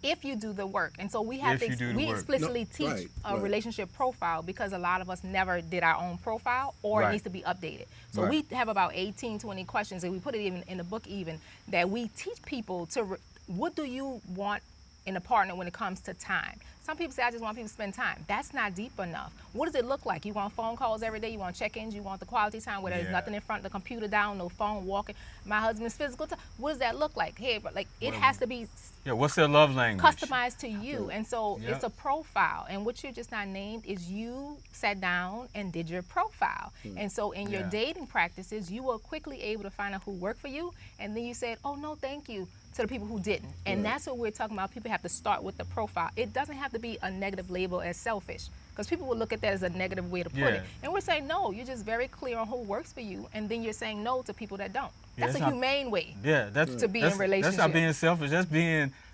if you do the work. And so we have If you do the we work. explicitly No, teach right. relationship profile because a lot of us never did our own profile or Right. it needs to be updated. So Right. we have about 18, 20 questions, and we put it even in the book even, that we teach people to, what do you want in a partner when it comes to time? Some people say, I just want people to spend time. That's not deep enough. What does it look like? You want phone calls every day? You want check-ins? You want the quality time where there's Yeah. nothing in front of the computer down, no phone, walking? My husband's physical time. What does that look like? Hey, but like it has to be Yeah, what's their love language? customized to you. And so Yep. it's a profile. And what you're just not named is you sat down and did your profile. And so in your Yeah. dating practices, you were quickly able to find out who worked for you. And then you said, oh, no, thank you, to the people who didn't. And that's what we're talking about. People have to start with the profile. It doesn't have to be a negative label as selfish, because people will look at that as a negative way to put it. Yeah. And we're saying, no, you're just very clear on who works for you. And then you're saying no to people that don't. Yeah, That's it's a not- humane way. Yeah, that's To be in that's, relationship. That's not being selfish.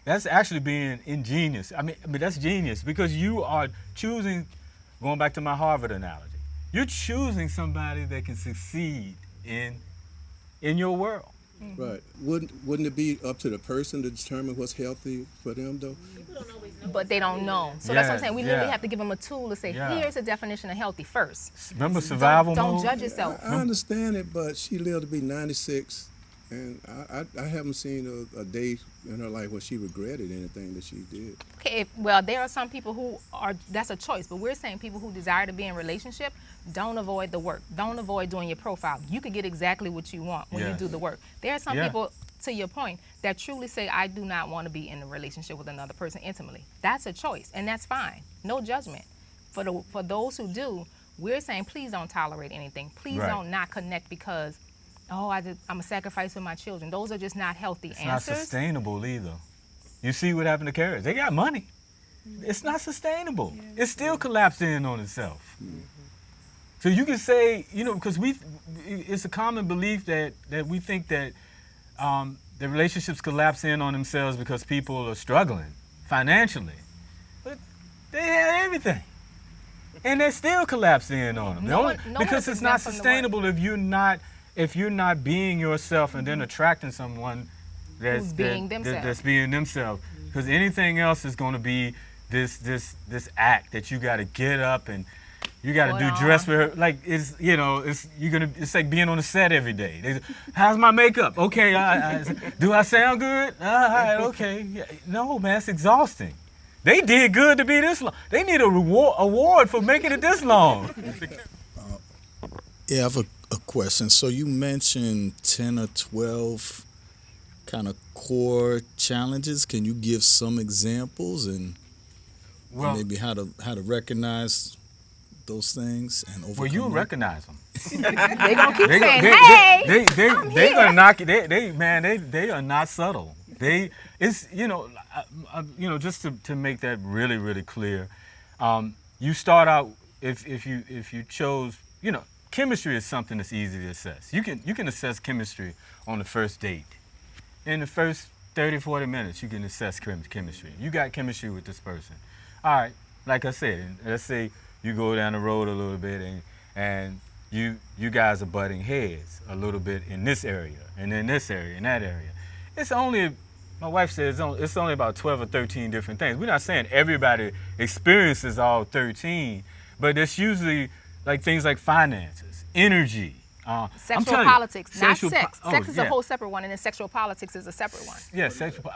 That's actually being ingenious. I mean, that's genius, because you are choosing. Going back to my Harvard analogy, you're choosing somebody that can succeed in your world. Right. Wouldn't it be up to the person to determine what's healthy for them, though? But they don't know. So that's what I'm Yeah, saying. We literally yeah. have to give them a tool to say, Yeah. here's a definition of healthy first. Remember survival Don't mode? judge yourself. I understand it, but she lived to be 96, and I haven't seen a day in her life where she regretted anything that she did. Okay, well, there are some people who are, that's a choice, but we're saying people who desire to be in a relationship, don't avoid the work. Don't avoid doing your profile. You can get exactly what you want when you Yes. do the work. There are some Yeah. people, to your point, that truly say, I do not want to be in a relationship with another person intimately. That's a choice, and that's fine. No judgment. For those who do, we're saying, please don't tolerate anything. Please Right. don't not connect because, I'm a sacrifice for my children. Those are just not healthy It's not answers. sustainable either. You see what happened to Carrots? They got money. It's not sustainable. It's still collapsed in on itself. So you can say, because it's a common belief that we think that the relationships collapse in on themselves because people are struggling financially. But they have everything. And they still collapse in on them. No one Because is it's not exempt from the work. sustainable if you're not being yourself and then attracting someone Who's being themselves. that's being themselves. Because anything else is going to be this act that you got to get up and you got to Put do on. dress rehearsal. Like it's like being on the set every day. How's my makeup? Okay, do I sound good? All right, okay. Yeah. No, man, it's exhausting. They did good to be this long. They need a award for making it this long. Yeah, I have a question. So you mentioned 10 or 12 kind of core challenges. Can you give some examples and Well, maybe how to recognize those things and overcome well, you them? recognize them. They're going to keep They saying, they hey, they gonna knock you. They are not subtle. Just to make that really really clear. You start out if you chose, chemistry is something that's easy to assess. You can assess chemistry on the first date. In the first 30, 40 minutes, you can assess chemistry. You got chemistry with this person. All right, like I said, let's say you go down the road a little bit and you guys are butting heads a little bit in this area and in this area and that area. It's only, my wife says it's only about 12 or 13 different things. We're not saying everybody experiences all 13, but it's usually like things like finances, energy. sexual politics, not sexual sex. po- Sex oh, is yeah. a whole separate one, and then sexual politics is a separate one. Yeah, sexual.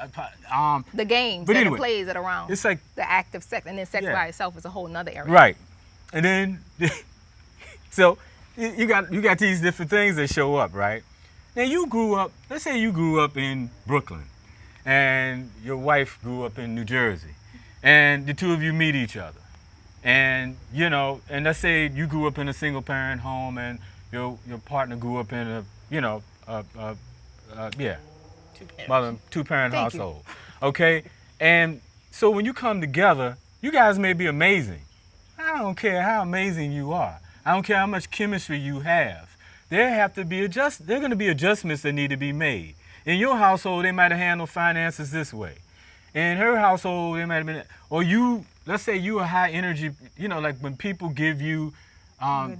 The games But that anyway, it plays it around it's like, the act of sex, and then sex Yeah. by itself is a whole nother area. right, and then so you got these different things that show up, right? Now you grew up. Let's say you grew up in Brooklyn, and your wife grew up in New Jersey, and the two of you meet each other, and and let's say you grew up in a single parent home, and your partner grew up in a two-parent Thank you. household. Okay? And so when you come together, you guys may be amazing. I don't care how amazing you are. I don't care how much chemistry you have. There are going to be adjustments that need to be made. In your household, they might have handled finances this way. In her household, they might have been, or let's say you are high energy, like when people give you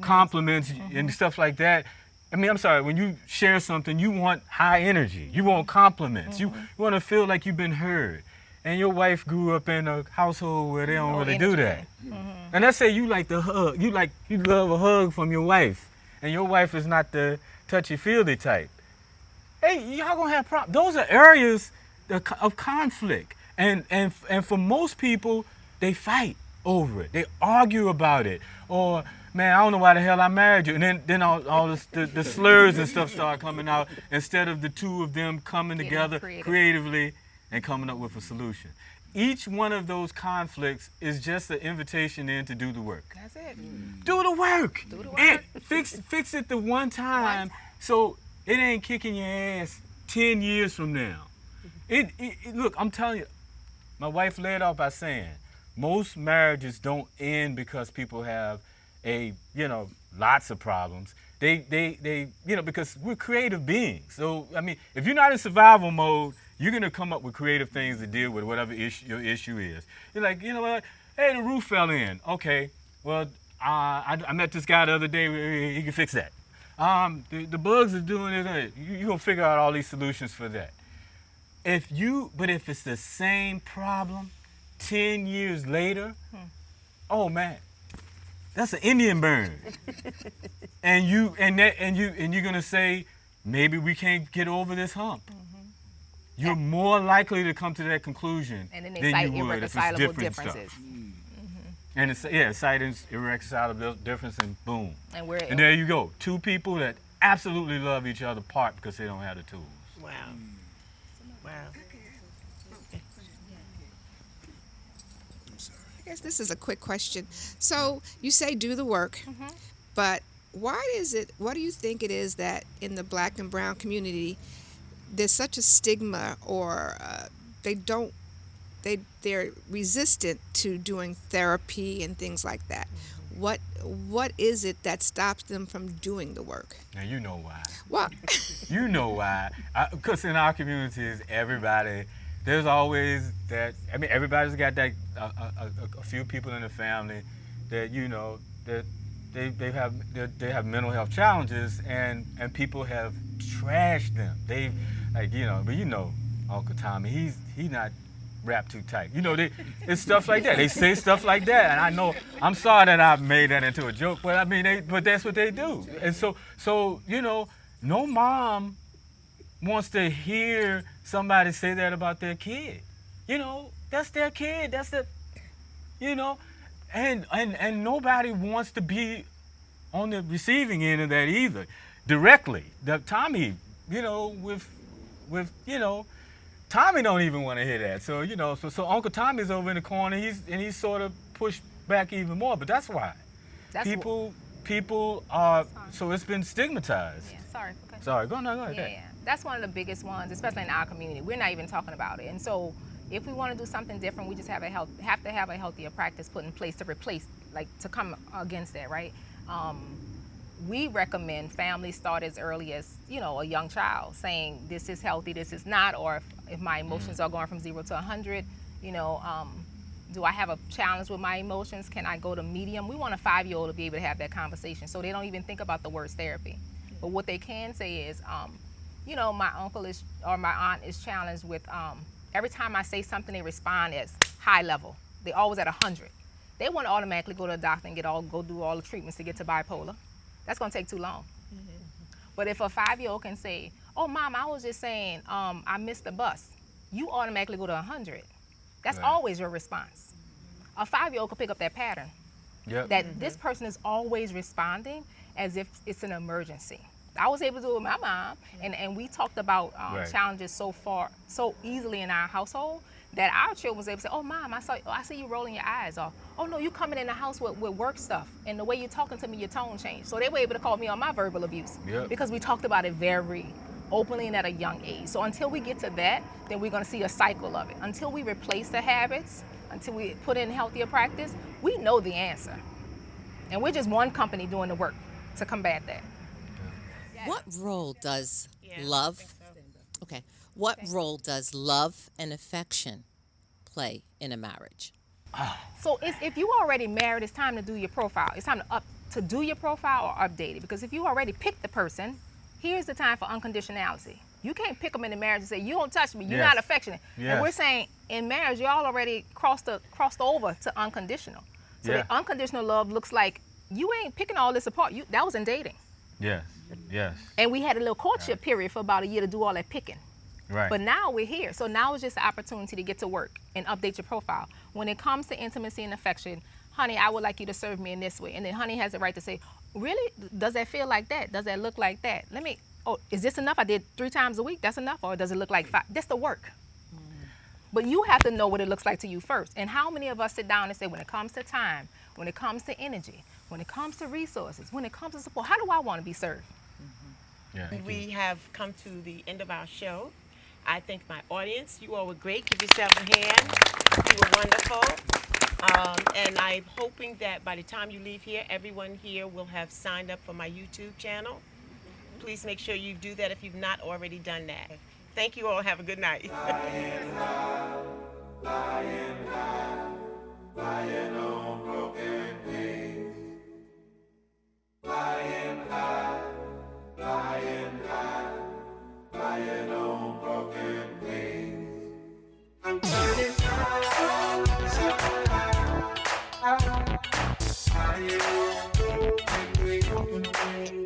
compliments and stuff like that. When you share something, you want high energy. You want compliments. You want to feel like you've been heard. and your wife grew up in a household where they don't really do that. Mm-hmm. And let's say you like the hug, you love a hug from your wife, and your wife is not the touchy-feely type. Hey, y'all gonna have problems. Those are areas of conflict, and for most people, they fight over it. They argue about it, or man, I don't know why the hell I married you. And then all this, the slurs and stuff start coming out instead of the two of them coming together creatively and coming up with a solution. Each one of those conflicts is just an invitation in to do the work. That's it. Do the work. Do the work. And fix it the one time so it ain't kicking your ass 10 years from now. Look, I'm telling you, my wife led off by saying, most marriages don't end because people have lots of problems. They because we're creative beings. So, I mean, if you're not in survival mode, you're going to come up with creative things to deal with whatever your issue is. You're like, you know what? Hey, the roof fell in. Okay, well, I met this guy the other day. He can fix that. The bugs are doing it. You're going to figure out all these solutions for that. But if it's the same problem 10 years later, oh man, that's an Indian burn. and you're gonna say, maybe we can't get over this hump. You're more likely to come to that conclusion And then they than cite you would if it's irreconcilable different differences. stuff. And it's cite irreconcilable difference, and boom. And there you go. Two people that absolutely love each other apart because they don't have the tools. Wow. Wow. I guess this is a quick question. So you say do the work, but what do you think it is that in the Black and brown community there's such a stigma, or they're resistant to doing therapy and things like that? What is it that stops them from doing the work? Now you know why. Well, You know why. Because in our communities, there's always that. I mean, everybody's got that. A few people in the family that that they have mental health challenges, and people have trashed them. But Uncle Tommy, he's not wrapped too tight. It's stuff like that. They say stuff like that, and I know. I'm sorry that I made that into a joke, but I mean, but that's what they do. And so no mom wants to hear somebody say that about their kid. That's their kid. That's and nobody wants to be on the receiving end of that either, directly. Tommy, Tommy don't even want to hear that. So Uncle Tommy's over in the corner. He's sort of pushed back even more. But that's why people are. So it's been stigmatized. Yeah, sorry. Okay. Sorry, go ahead. Yeah, that's one of the biggest ones, especially in our community. We're not even talking about it, and so if we want to do something different, we just have to have a healthier practice put in place to replace, to come against that, right? We recommend families start as early as a young child, saying this is healthy, this is not, or if my emotions are going from 0 to 100, do I have a challenge with my emotions? Can I go to medium? We want a 5-year-old to be able to have that conversation, so they don't even think about the words therapy. But what they can say is, my uncle or my aunt is challenged with, every time I say something, they respond as high level. They always at 100. They want to automatically go to the doctor and go do all the treatments to get to bipolar. That's going to take too long. But if a 5-year-old can say, oh, Mom, I was just saying, I missed the bus, you automatically go to 100. That's always your response. A 5-year-old can pick up that pattern. Yep. That this person is always responding as if it's an emergency. I was able to do it with my mom, and we talked about challenges so easily in our household that our children was able to say, oh, Mom, I see you rolling your eyes off. Oh, no, you coming in the house with work stuff, and the way you're talking to me, your tone changed. So they were able to call me on my verbal abuse because we talked about it very openly and at a young age. So until we get to that, then we're going to see a cycle of it. Until we replace the habits, until we put in healthier practice, we know the answer. And we're just one company doing the work to combat that. What role does What role does love and affection play in a marriage? So if you already married, it's time to do your profile. It's time to do your profile or update it. Because if you already picked the person, here's the time for unconditionality. You can't pick them in the marriage and say, you don't touch me, you're Yes. not affectionate. Yes. And we're saying in marriage, y'all already crossed over to unconditional. So Yeah. the unconditional love looks like you ain't picking all this apart. That was in dating. Yes. Yes. And we had a little courtship period for about a year to do all that picking. Right. But now we're here. So now it's just an opportunity to get to work and update your profile. When it comes to intimacy and affection, honey, I would like you to serve me in this way. And then honey has the right to say, really? Does that feel like that? Does that look like that? Is this enough? I did 3 times a week. That's enough? Or does it look like 5? That's the work. But you have to know what it looks like to you first. And how many of us sit down and say, when it comes to time, when it comes to energy, when it comes to resources, when it comes to support, how do I want to be served? Yeah. We have come to the end of our show. I thank my audience. You all were great. Give yourselves a hand. You were wonderful. And I'm hoping that by the time you leave here, everyone here will have signed up for my YouTube channel. Please make sure you do that if you've not already done that. Thank you all. Have a good night. Flying on broken wings. Flying high, flying high, flying on broken wings. I'm flying high, so high, high, flying on broken wings.